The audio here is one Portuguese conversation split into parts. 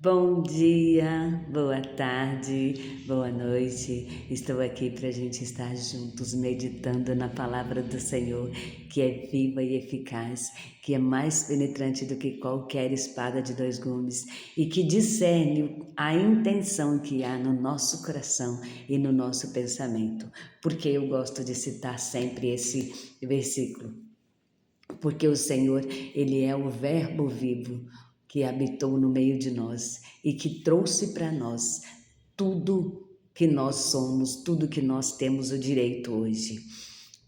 Bom dia, boa tarde, boa noite. Estou aqui para a gente estar juntos meditando na palavra do Senhor, que é viva e eficaz, que é mais penetrante do que qualquer espada de dois gumes e que discerne a intenção que há no nosso coração e no nosso pensamento. Porque eu gosto de citar sempre esse versículo. Porque o Senhor, Ele é o Verbo vivo que habitou no meio de nós e que trouxe para nós tudo que nós somos, tudo que nós temos o direito hoje.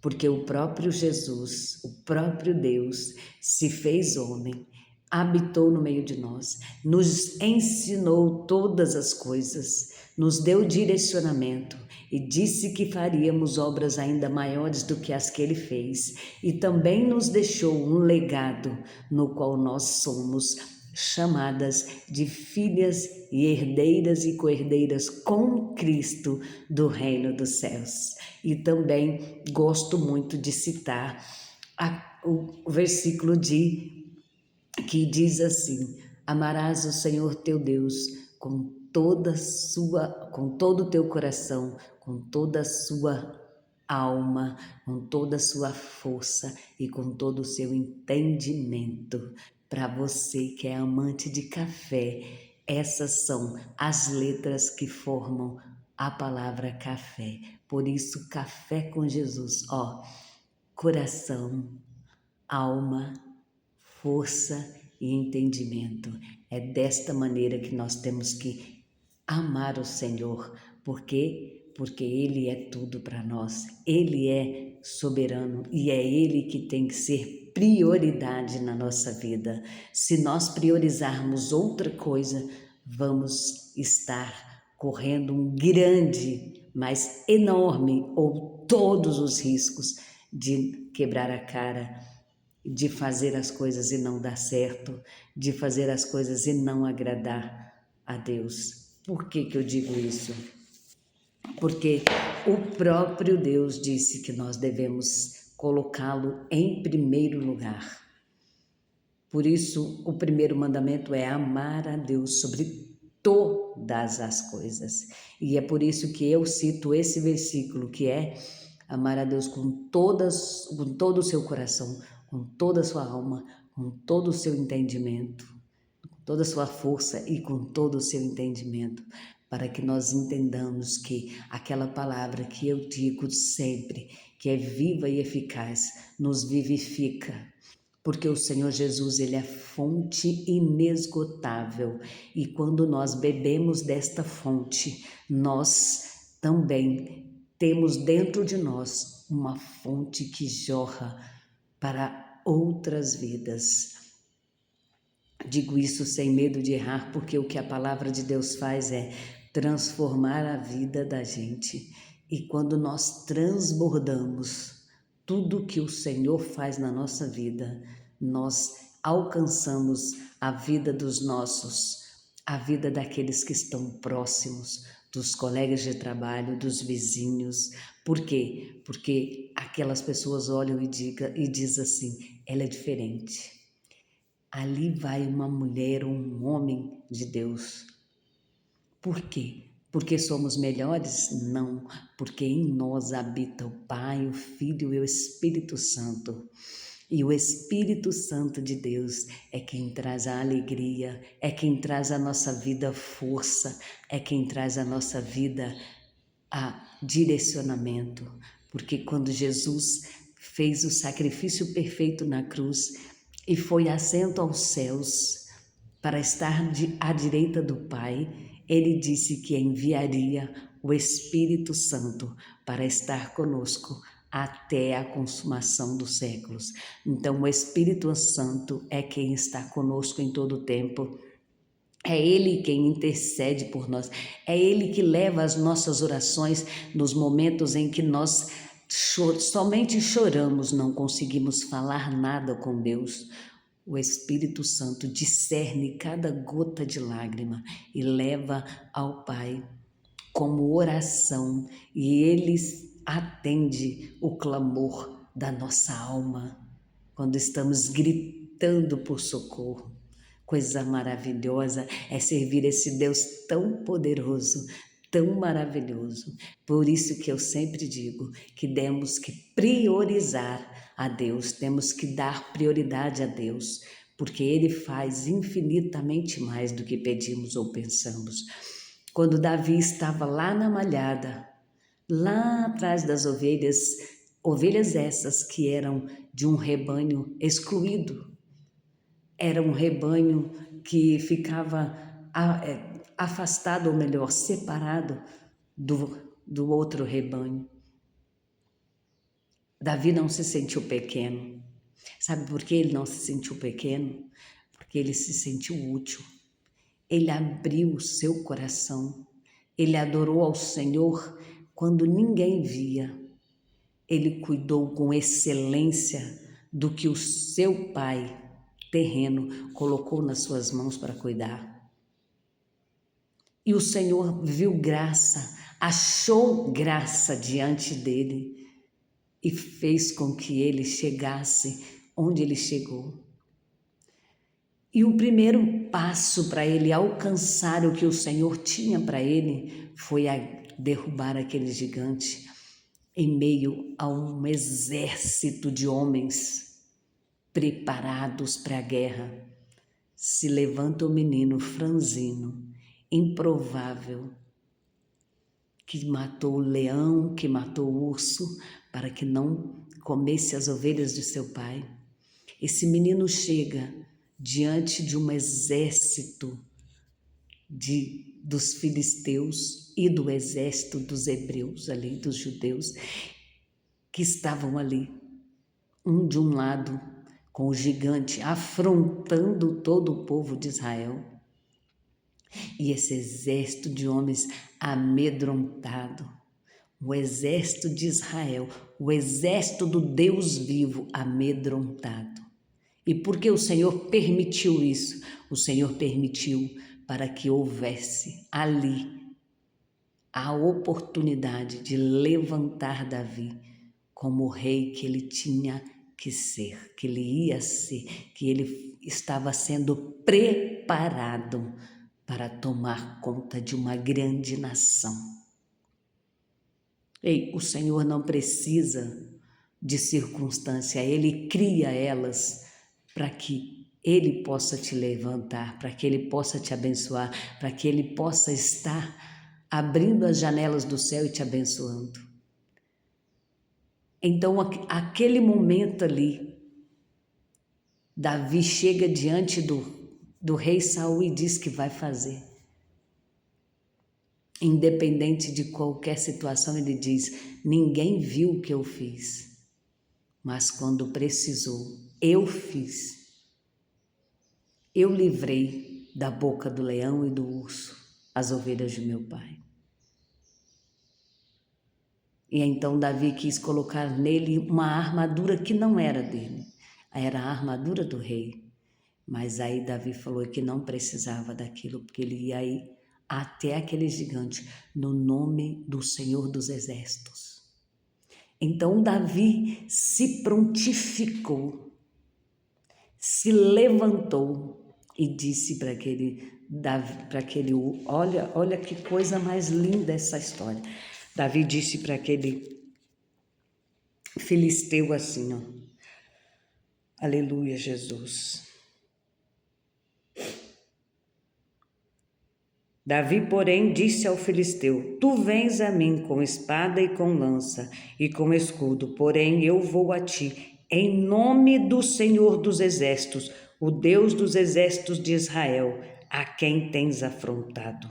Porque o próprio Jesus, o próprio Deus, se fez homem, habitou no meio de nós, nos ensinou todas as coisas, nos deu direcionamento e disse que faríamos obras ainda maiores do que as que ele fez, e também nos deixou um legado no qual nós somos chamadas de filhas e herdeiras e co-herdeiras com Cristo do reino dos céus. E também gosto muito de citar o versículo que diz assim: amarás o Senhor teu Deus com todo o teu coração, com toda a sua alma, com toda a sua força e com todo o seu entendimento. Para você que é amante de café, essas são as letras que formam a palavra café. Por isso, café com Jesus, ó, coração, alma, força e entendimento. É desta maneira que nós temos que amar o Senhor. Por quê? Porque Ele é tudo para nós. Ele é soberano e é Ele que tem que ser prioridade na nossa vida. Se nós priorizarmos outra coisa, vamos estar correndo um grande, mas enorme, ou todos os riscos de quebrar a cara, de fazer as coisas e não dar certo, de fazer as coisas e não agradar a Deus. Por que que eu digo isso? Porque o próprio Deus disse que nós devemos colocá-lo em primeiro lugar. Por isso, o primeiro mandamento é amar a Deus sobre todas as coisas. E é por isso que eu cito esse versículo, que é amar a Deus com todo o seu coração, com toda a sua alma, com todo o seu entendimento, com toda a sua força e com todo o seu entendimento, para que nós entendamos que aquela palavra que eu digo sempre, que é viva e eficaz, nos vivifica. Porque o Senhor Jesus, Ele é fonte inesgotável, e quando nós bebemos desta fonte, nós também temos dentro de nós uma fonte que jorra para outras vidas. Digo isso sem medo de errar, porque o que a palavra de Deus faz é transformar a vida da gente. E quando nós transbordamos tudo que o Senhor faz na nossa vida, nós alcançamos a vida dos nossos, a vida daqueles que estão próximos, dos colegas de trabalho, dos vizinhos. Por quê? Porque aquelas pessoas olham e dizem assim: ela é diferente. Ali vai uma mulher ou um homem de Deus. Por quê? Porque somos melhores? Não, porque em nós habita o Pai, o Filho e o Espírito Santo. E o Espírito Santo de Deus é quem traz a alegria, é quem traz à nossa vida força, é quem traz à nossa vida a direcionamento. Porque quando Jesus fez o sacrifício perfeito na cruz e foi assento aos céus para estar à direita do Pai, ele disse que enviaria o Espírito Santo para estar conosco até a consumação dos séculos. Então, o Espírito Santo é quem está conosco em todo o tempo. É Ele quem intercede por nós. É Ele que leva as nossas orações nos momentos em que nós somente choramos, não conseguimos falar nada com Deus. O Espírito Santo discerne cada gota de lágrima e leva ao Pai como oração, e Ele atende o clamor da nossa alma quando estamos gritando por socorro, Coisa maravilhosa é servir esse Deus tão poderoso, tão maravilhoso. Por isso que eu sempre digo que temos que priorizar a Deus, temos que dar prioridade a Deus, porque Ele faz infinitamente mais do que pedimos ou pensamos. Quando Davi estava lá na malhada, lá atrás das ovelhas, ovelhas essas que eram de um rebanho excluído, era um rebanho que ficava afastado, ou melhor, separado do outro rebanho. Davi não se sentiu pequeno. Sabe por que ele não se sentiu pequeno? Porque ele se sentiu útil. Ele abriu o seu coração. Ele adorou ao Senhor quando ninguém via. Ele cuidou com excelência do que o seu pai terreno colocou nas suas mãos para cuidar. E o Senhor viu graça, achou graça diante dele e fez com que ele chegasse onde ele chegou. E o primeiro passo para ele alcançar o que o Senhor tinha para ele foi a derrubar aquele gigante em meio a um exército de homens preparados para a guerra. Se levanta o menino franzino, improvável, que matou o leão, que matou o urso, para que não comesse as ovelhas de seu pai. Esse menino chega diante de um exército dos filisteus e do exército dos hebreus ali, dos judeus, que estavam ali, um de um lado, com o gigante, afrontando todo o povo de Israel. E esse exército de homens amedrontado, o exército de Israel, o exército do Deus vivo amedrontado. E por que o Senhor permitiu isso? O Senhor permitiu para que houvesse ali a oportunidade de levantar Davi como o rei que ele tinha que ser, que ele ia ser, que ele estava sendo preparado para tomar conta de uma grande nação. Ei, o Senhor não precisa de circunstância, Ele cria elas para que Ele possa te levantar, para que Ele possa te abençoar, para que Ele possa estar abrindo as janelas do céu e te abençoando. Então, aquele momento ali, Davi chega diante do rei Saul e diz que vai fazer. Independente de qualquer situação, ele diz: ninguém viu o que eu fiz, mas quando precisou, eu fiz. Eu livrei da boca do leão e do urso as ovelhas de meu pai. E então Davi quis colocar nele uma armadura que não era dele, era a armadura do rei. Mas aí Davi falou que não precisava daquilo, porque ele ia ir até aquele gigante, no nome do Senhor dos Exércitos. Então Davi se prontificou, se levantou e disse para aquele, olha que coisa mais linda essa história. Davi disse para aquele filisteu assim, ó, aleluia, Jesus. Davi, porém, disse ao filisteu: tu vens a mim com espada e com lança e com escudo, porém eu vou a ti em nome do Senhor dos Exércitos, o Deus dos exércitos de Israel, a quem tens afrontado.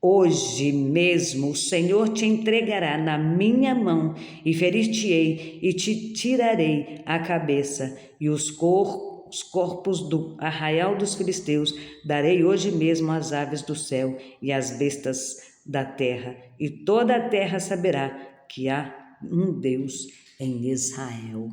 Hoje mesmo o Senhor te entregará na minha mão e ferir-te-ei e te tirarei a cabeça e os corpos do arraial dos filisteus darei hoje mesmo às aves do céu e às bestas da terra, e toda a terra saberá que há um Deus em Israel.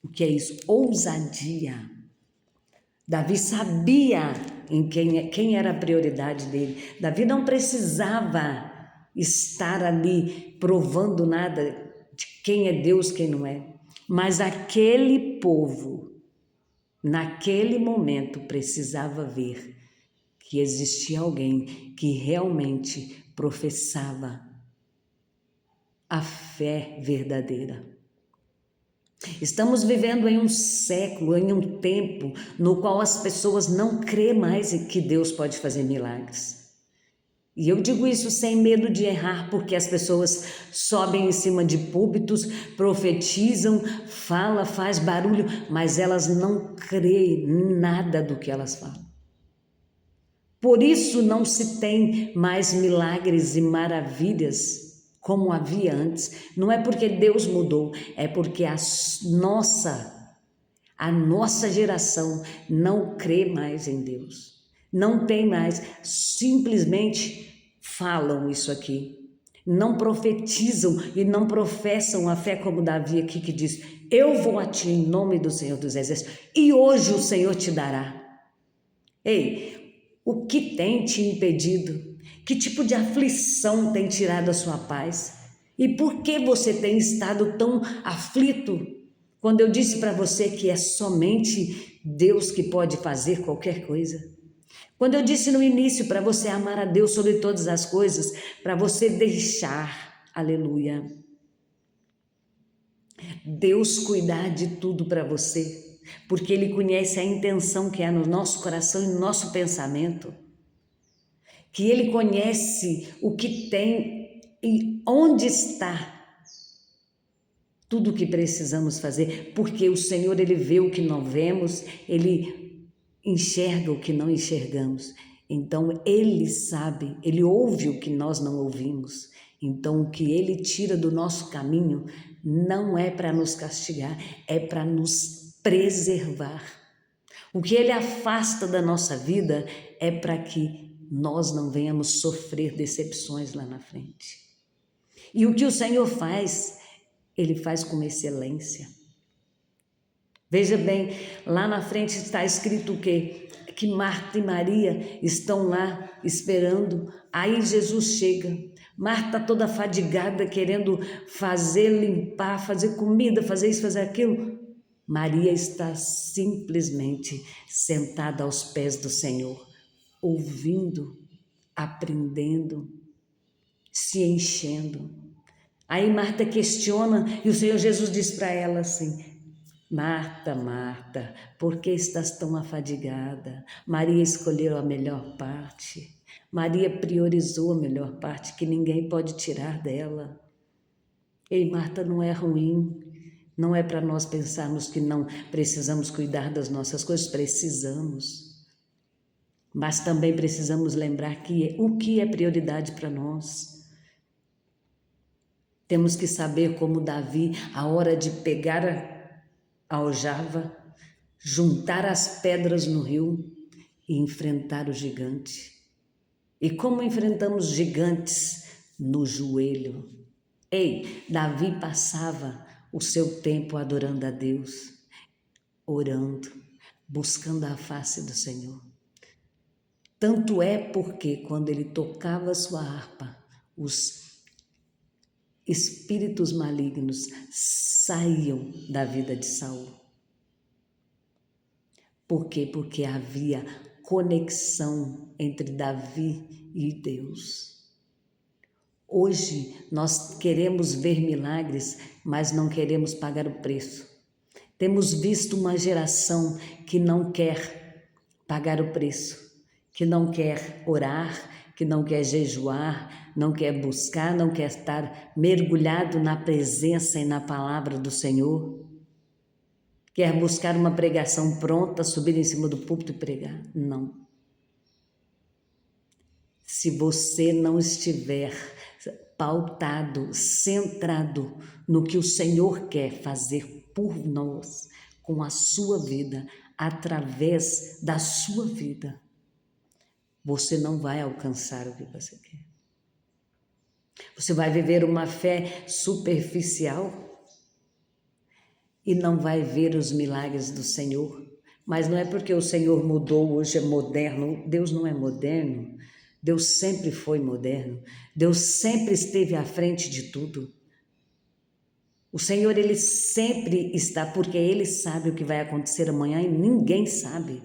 O que é isso? Ousadia. Davi sabia em quem era a prioridade dele. Davi não precisava estar ali provando nada de quem é Deus, quem não é. Mas aquele povo naquele momento precisava ver que existia alguém que realmente professava a fé verdadeira. Estamos vivendo em um século, em um tempo no qual as pessoas não crêem mais em que Deus pode fazer milagres. E eu digo isso sem medo de errar, porque as pessoas sobem em cima de púlpitos, profetizam, falam, faz barulho, mas elas não creem em nada do que elas falam. Por isso não se tem mais milagres e maravilhas como havia antes. Não é porque Deus mudou, é porque a nossa geração não crê mais em Deus. Não tem mais, simplesmente falam isso aqui. Não profetizam e não professam a fé como Davi aqui que diz: eu vou a ti em nome do Senhor dos Exércitos e hoje o Senhor te dará. Ei, o que tem te impedido? Que tipo de aflição tem tirado a sua paz? E por que você tem estado tão aflito? Quando eu disse para você que é somente Deus que pode fazer qualquer coisa. Quando eu disse no início para você amar a Deus sobre todas as coisas, para você deixar, aleluia, Deus cuidar de tudo para você, porque Ele conhece a intenção que há no nosso coração e no nosso pensamento, que Ele conhece o que tem e onde está tudo o que precisamos fazer, porque o Senhor, Ele vê o que não vemos, Ele enxerga o que não enxergamos. Então, Ele sabe, Ele ouve o que nós não ouvimos. Então, o que Ele tira do nosso caminho não é para nos castigar, é para nos preservar. O que Ele afasta da nossa vida é para que nós não venhamos sofrer decepções lá na frente. E o que o Senhor faz, Ele faz com excelência. Veja bem, lá na frente está escrito o quê? Que Marta e Maria estão lá esperando. Aí Jesus chega. Marta toda fadigada, querendo fazer, limpar, fazer comida, fazer isso, fazer aquilo. Maria está simplesmente sentada aos pés do Senhor, ouvindo, aprendendo, se enchendo. Aí Marta questiona e o Senhor Jesus diz para ela assim: Marta, Marta, por que estás tão afadigada? Maria escolheu a melhor parte. Maria priorizou a melhor parte que ninguém pode tirar dela. Ei, Marta não é ruim. Não é para nós pensarmos que não precisamos cuidar das nossas coisas, precisamos. Mas também precisamos lembrar que o que é prioridade para nós. Temos que saber como Davi, a hora de pegar a aljava, juntar as pedras no rio e enfrentar o gigante. E como enfrentamos gigantes? No joelho. Ei, Davi passava o seu tempo adorando a Deus, orando, buscando a face do Senhor. Tanto é porque quando ele tocava a sua harpa, os espíritos malignos saíam da vida de Saul. Por quê? Porque havia conexão entre Davi e Deus. Hoje nós queremos ver milagres, mas não queremos pagar o preço. Temos visto uma geração que não quer pagar o preço, que não quer orar, que não quer jejuar, não quer buscar, não quer estar mergulhado na presença e na palavra do Senhor. Quer buscar uma pregação pronta, subir em cima do púlpito e pregar. Não. Se você não estiver pautado, centrado no que o Senhor quer fazer por nós, com a sua vida, através da sua vida, você não vai alcançar o que você quer. Você vai viver uma fé superficial e não vai ver os milagres do Senhor. Mas não é porque o Senhor mudou, hoje é moderno. Deus não é moderno. Deus sempre foi moderno. Deus sempre esteve à frente de tudo. O Senhor, Ele sempre está, porque Ele sabe o que vai acontecer amanhã e ninguém sabe.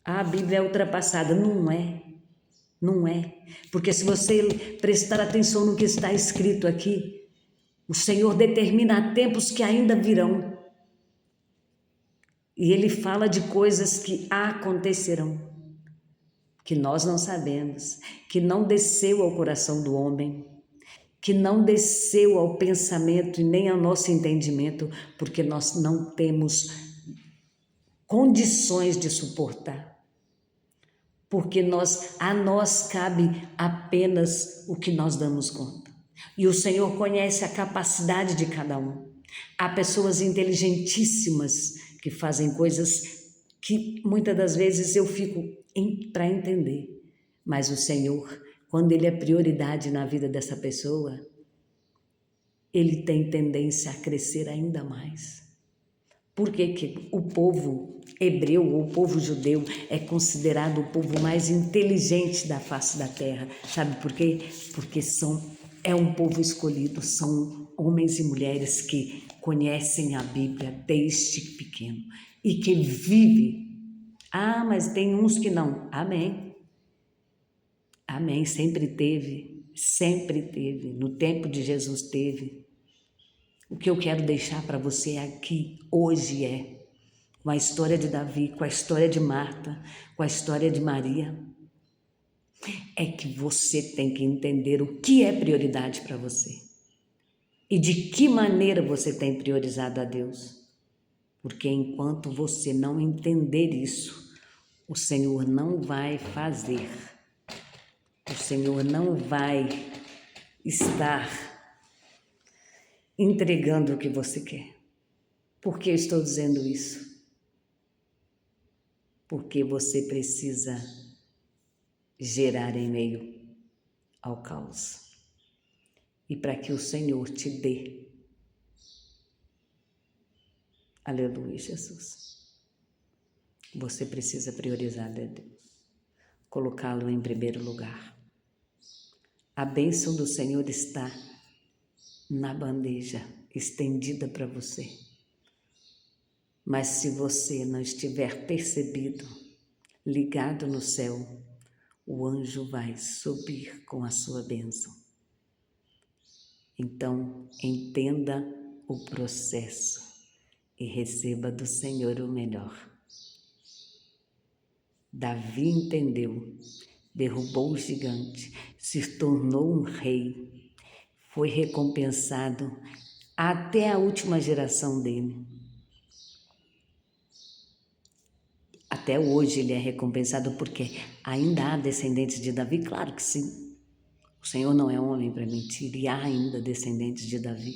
A Bíblia é ultrapassada. Não é. Não é. Porque se você prestar atenção no que está escrito aqui, o Senhor determina tempos que ainda virão. E Ele fala de coisas que acontecerão, que nós não sabemos, que não desceu ao coração do homem, que não desceu ao pensamento e nem ao nosso entendimento, porque nós não temos condições de suportar. Porque a nós cabe apenas o que nós damos conta. E o Senhor conhece a capacidade de cada um. Há pessoas inteligentíssimas que fazem coisas que muitas das vezes eu fico para entender. Mas o Senhor, quando Ele é prioridade na vida dessa pessoa, Ele tem tendência a crescer ainda mais. Por que o povo hebreu ou o povo judeu é considerado o povo mais inteligente da face da terra? Sabe por quê? Porque é um povo escolhido, são homens e mulheres que conhecem a Bíblia desde pequeno e que vivem. Ah, mas tem uns que não. Amém. Amém. Sempre teve. No tempo de Jesus teve. O que eu quero deixar para você aqui hoje com a história de Davi, com a história de Marta, com a história de Maria, é que você tem que entender o que é prioridade para você e de que maneira você tem priorizado a Deus. Porque enquanto você não entender isso, o Senhor não vai fazer, o Senhor não vai estar entregando o que você quer. Por que eu estou dizendo isso? Porque você precisa gerar em meio ao caos. E para que o Senhor te dê. Aleluia, Jesus. Você precisa priorizar a Deus. Colocá-lo em primeiro lugar. A bênção do Senhor está na bandeja estendida para você. Mas se você não estiver percebido, ligado no céu, o anjo vai subir com a sua bênção. Então, entenda o processo e receba do Senhor o melhor. Davi entendeu, derrubou o gigante, se tornou um rei, foi recompensado até a última geração dele. Até hoje ele é recompensado porque ainda há descendentes de Davi? Claro que sim. O Senhor não é homem para mentir e há ainda descendentes de Davi.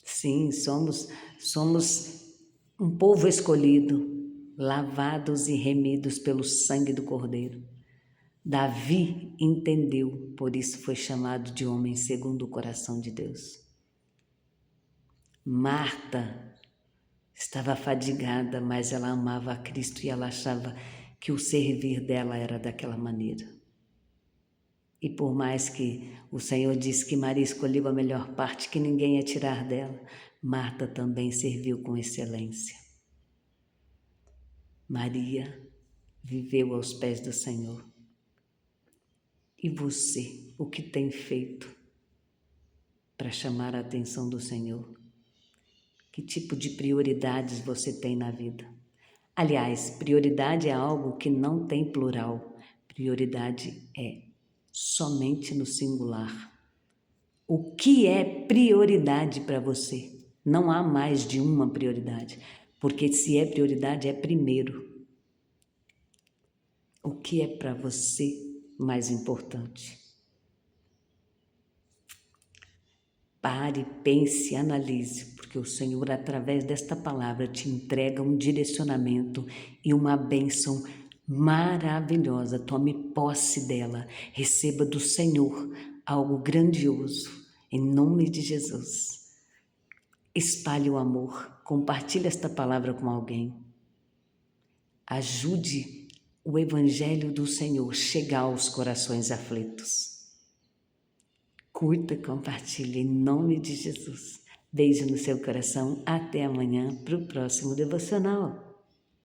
Sim, somos um povo escolhido, lavados e remidos pelo sangue do Cordeiro. Davi entendeu, por isso foi chamado de homem segundo o coração de Deus. Marta estava fadigada, mas ela amava a Cristo e ela achava que o servir dela era daquela maneira. E por mais que o Senhor disse que Maria escolheu a melhor parte, que ninguém ia tirar dela, Marta também serviu com excelência. Maria viveu aos pés do Senhor. E você, o que tem feito para chamar a atenção do Senhor? Que tipo de prioridades você tem na vida? Aliás, prioridade é algo que não tem plural. Prioridade é somente no singular. O que é prioridade para você? Não há mais de uma prioridade, porque se é prioridade é primeiro. O que é para você mais importante? Pare, pense, analise, porque o Senhor, através desta palavra, te entrega um direcionamento e uma bênção maravilhosa. Tome posse dela, receba do Senhor algo grandioso, em nome de Jesus. Espalhe o amor, compartilhe esta palavra com alguém. Ajude o Evangelho do Senhor chegar aos corações aflitos. Curta, compartilhe em nome de Jesus. Beijo no seu coração. Até amanhã para o próximo devocional.